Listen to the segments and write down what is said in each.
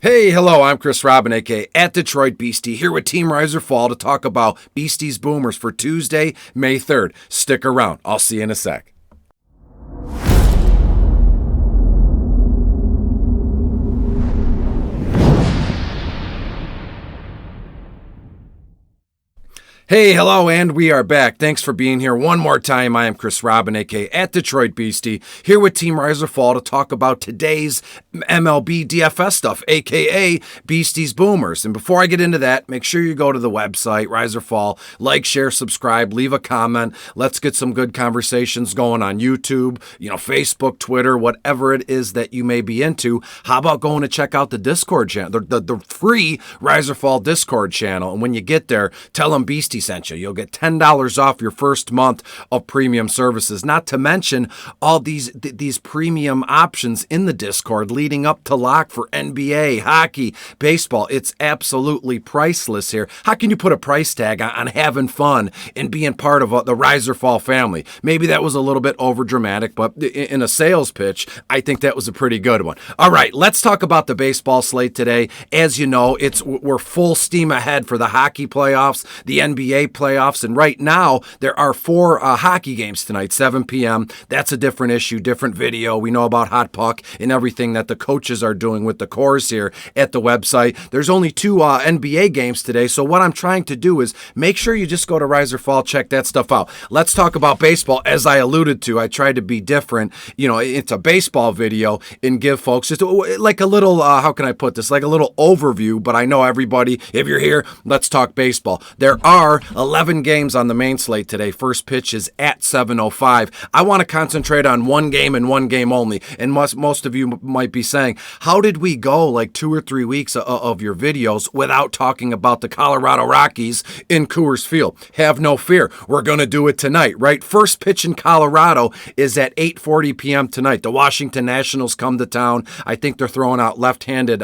Hey, hello, I'm Chris Robin, aka at Detroit Beastie, here with Team Riser Fall to talk about Beasties Boomers for Tuesday, May 3rd. Stick around. I'll see you in a sec. Hey, hello, and we are back. Thanks for being here one more time. I am Chris Robin, aka at Detroit Beastie, here with Team Riser Fall to talk about today's MLB DFS stuff, aka Beasties Boomers. And before I get into that, make sure you go to the website, Riser Fall, like, share, subscribe, leave a comment. Let's get some good conversations going on YouTube, Facebook, Twitter, whatever it is that you may be into. How about going to check out the Discord channel, the free Riser Fall Discord channel? And when you get there, tell them Beastie sent you. You'll get $10 off your first month of premium services. Not to mention all these premium options in the Discord leading up to lock for NBA, hockey, baseball. It's absolutely priceless here. How can you put a price tag on having fun and being part of the Riser Fall family? Maybe that was a little bit over dramatic, but in a sales pitch, I think that was a pretty good one. All right, let's talk about the baseball slate today. As you know, we're full steam ahead for the hockey playoffs, the NBA playoffs, and right now there are 4 hockey games tonight, 7 p.m. That's a different issue, different video. We know about Hot Puck and everything that the coaches are doing with the cores here at the website. There's only 2 NBA games today, so what I'm trying to do is make sure you just go to Riser Fall, check that stuff out. Let's talk about baseball. As I alluded to, I tried to be different. It's a baseball video and give folks just like a little, how can I put this, like a little overview, but I know everybody, if you're here, let's talk baseball. There are 11 games on the main slate today. First pitch is at 7:05. I want to concentrate on one game and one game only. And most of you might be saying, how did we go like 2 or 3 weeks of your videos without talking about the Colorado Rockies in Coors Field? Have no fear. We're going to do it tonight, right? First pitch in Colorado is at 8:40 p.m. tonight. The Washington Nationals come to town. I think they're throwing out left-handed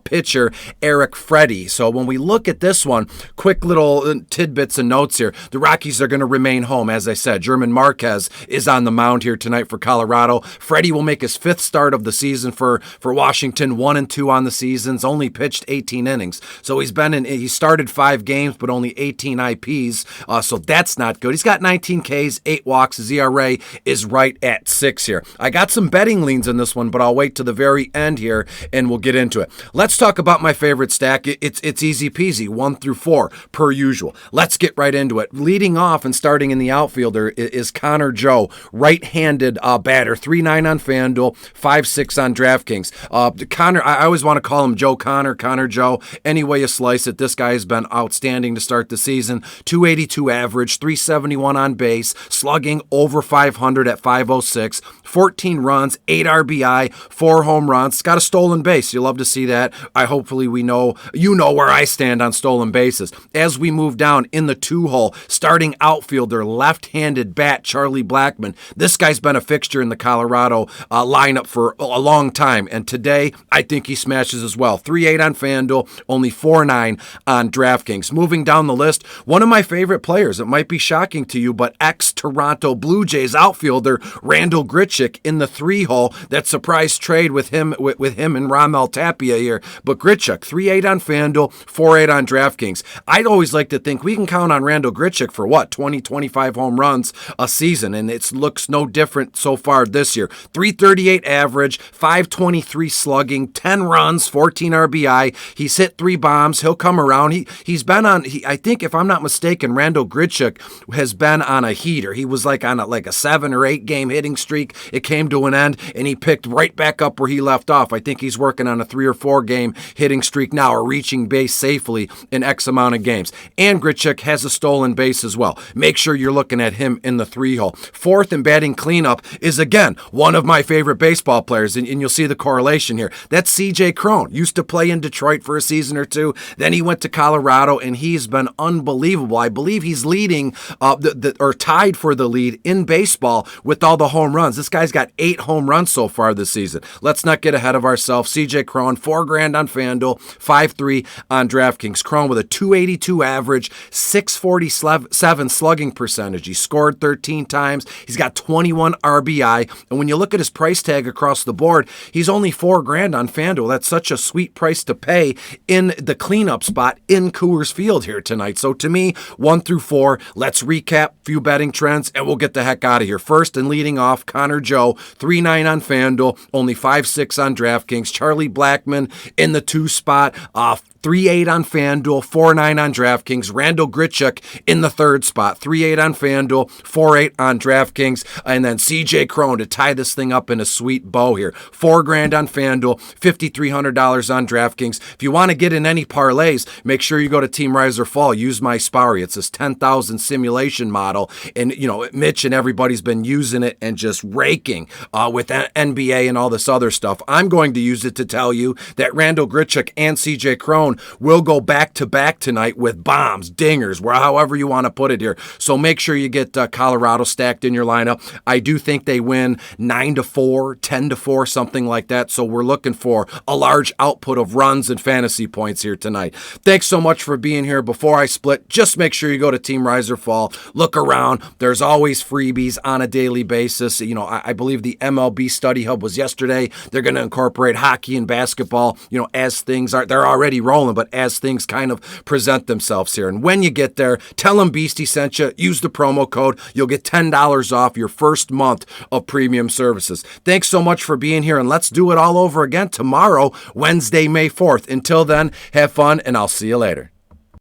pitcher Eric Freddie. So when we look at this one, quick little tidbits and notes here. The Rockies are going to remain home. As I said, German Marquez is on the mound here tonight for Colorado. Freddie will make his 5th start of the season for Washington, 1-2 on the seasons, only pitched 18 innings. So he started 5 games, but only 18 IPs. So that's not good. He's got 19 Ks, 8 walks. His ERA is right at 6 here. I got some betting leans in this one, but I'll wait to the very end here and we'll get into it. Let's talk about my favorite stack. It's easy peasy, 1 through 4 per usual. Let's get right into it. Leading off and starting in the outfielder is Connor Joe, right-handed batter, 3.9 on FanDuel, 5.6 on DraftKings. Connor, I always want to call him Joe Connor, Connor Joe. Any way you slice it, this guy has been outstanding to start the season. 282 average, 371 on base, slugging over 500 at 506, 14 runs, 8 RBI, 4 home runs. Got a stolen base. You love to see that. Hopefully you know where I stand on stolen bases. As we move down in the 2-hole, starting outfielder, left-handed bat, Charlie Blackmon. This guy's been a fixture in the Colorado lineup for a long time, and today I think he smashes as well. 3.8 on FanDuel, only 4.9 on DraftKings. Moving down the list, one of my favorite players. It might be shocking to you, but ex-Toronto Blue Jays outfielder Randall Grichik in the 3-hole. That surprise trade with him and Raimel Tapia here. But Grichik, 3.8 on FanDuel, 4.8 on DraftKings. I'd always like to think we can count on Randall Grichik for 20, 25 home runs a season, and it looks no different so far this year. 338 average, 523 slugging, 10 runs, 14 RBI. He's hit 3 bombs. He'll come around. He's been on, I think if I'm not mistaken, Randall Grichik has been on a heater. He was like on a 7 or 8 game hitting streak. It came to an end, and he picked right back up where he left off. I think he's working on a 3 or 4 game hitting streak now, or reaching base safely in X amount of games. And Grichik has a stolen base as well. Make sure you're looking at him in the 3-hole. 4th in batting cleanup is, again, one of my favorite baseball players, and you'll see the correlation here. That's CJ Crone. Used to play in Detroit for a season or 2. Then he went to Colorado, and he's been unbelievable. I believe he's leading or tied for the lead in baseball with all the home runs. This guy's got 8 home runs so far this season. Let's not get ahead of ourselves. CJ Crone, $4,000 on FanDuel, 5.3 on DraftKings. Crone with a 282 average, .647 slugging percentage. He scored 13 times. He's got 21 RBI. And when you look at his price tag across the board, he's only $4,000 on FanDuel. That's such a sweet price to pay in the cleanup spot in Coors Field here tonight. So to me, 1 through 4, let's recap a few betting trends and we'll get the heck out of here. First and leading off, Connor Joe, 3.9 on FanDuel, only 5.6 on DraftKings. Charlie Blackmon in the 2 spot, 3.8 on FanDuel, 4.9 on DraftKings. Randall Grichik in the 3rd spot, 3.8 on FanDuel, 4.8 on DraftKings. And then CJ Crone to tie this thing up in a sweet bow here. $4,000 on FanDuel, $5,300 on DraftKings. If you want to get in any parlays, make sure you go to Team Rise or Fall. Use my Spari. It's this 10,000 simulation model. And, Mitch and everybody's been using it and just raking with NBA and all this other stuff. I'm going to use it to tell you that Randall Grichik and CJ Crone will go back-to-back tonight with bombs, dingers, however you want to put it here. So make sure you get Colorado stacked in your lineup. I do think they win 9-4, 10-4, something like that. So we're looking for a large output of runs and fantasy points here tonight. Thanks so much for being here. Before I split, just make sure you go to Team Rise or Fall. Look around. There's always freebies on a daily basis. I believe the MLB Study Hub was yesterday. They're going to incorporate hockey and basketball, as things are. They're already rolling, but as things kind of present themselves here. And when you get there, tell them Beastie sent you. Use the promo code. You'll get $10 off your first month of premium services. Thanks so much for being here, and let's do it all over again tomorrow, Wednesday, May 4th. Until then, have fun, and I'll see you later.